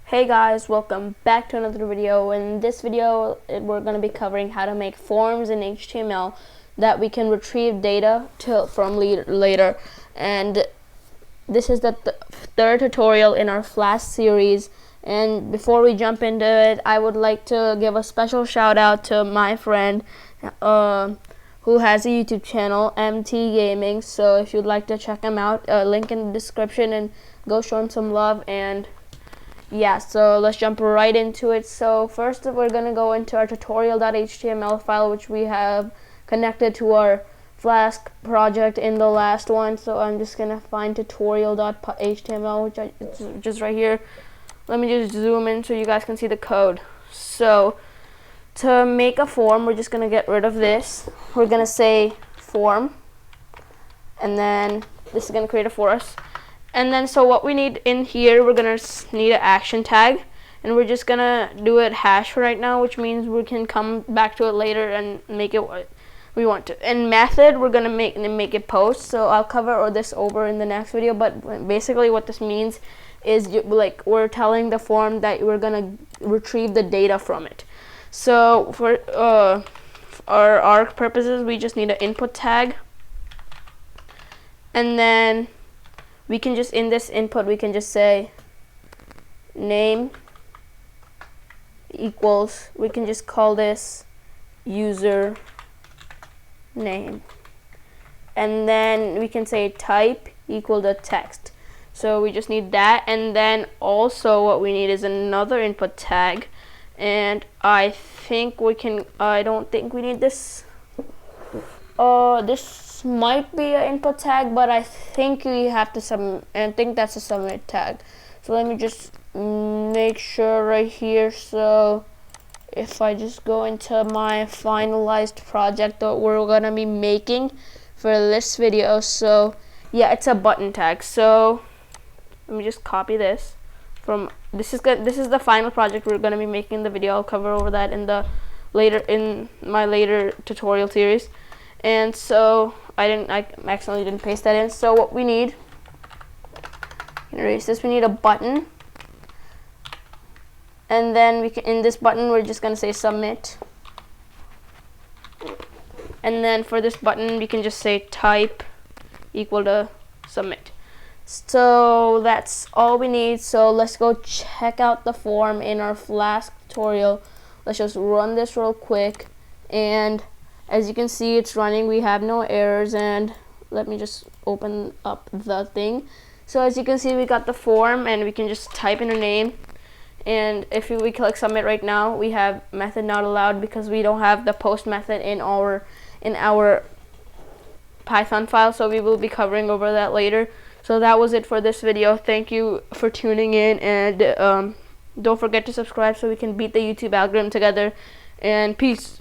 Hey guys, welcome back to another video. In this video we're going to be covering how to make forms in HTML that we can retrieve data from later, and this is the third tutorial in our flask series. And before we jump into it, I would like to give a special shout out to my friend who has a YouTube channel, MT Gaming. So if you'd like to check him out, link in the description, and go show him some love. And yeah, so let's jump right into it. So first we're going to go into our tutorial.html file, which we have connected to our Flask project in the last one. So I'm just going to find tutorial.html, which is just right here. Let me just zoom in so you guys can see the code. So to make a form, we're just going to get rid of this. We're going to say form, and then this is going to create a for us. And then so what we need in here, we're gonna need an action tag, and we're just gonna do it hash right now, which means we can come back to it later and make it what we want to. In method, we're gonna make it post. So I'll cover this over in the next video, but basically what this means is we're telling the form that we're gonna retrieve the data from it. So for our purposes, we just need an input tag, and then we can just, in this input, we can just say name equals, we can just call this user name, and then we can say type equal to text. So we just need that. And then also what we need is another input tag, and I don't think we need this. This might be an input tag, but I think we have to submit, and I think that's a submit tag. So let me just make sure right here. So if I just go into my finalized project that we're gonna be making for this video, so yeah, it's a button tag. So let me just copy this from this is the final project we're gonna be making in the video. I'll cover over that in my later tutorial series. And so I accidentally didn't paste that in. So what we need, erase this, we need a button, and then in this button we're just gonna say submit, and then for this button we can just say type equal to submit. So that's all we need. So let's go check out the form in our Flask tutorial. Let's just run this real quick, and as you can see, it's running. We have no errors, and let me just open up the thing. So as you can see, we got the form, and we can just type in a name. And if we click submit right now, we have method not allowed because we don't have the post method in our Python file. So we will be covering over that later. So that was it for this video. Thank you for tuning in, and don't forget to subscribe so we can beat the YouTube algorithm together. And peace.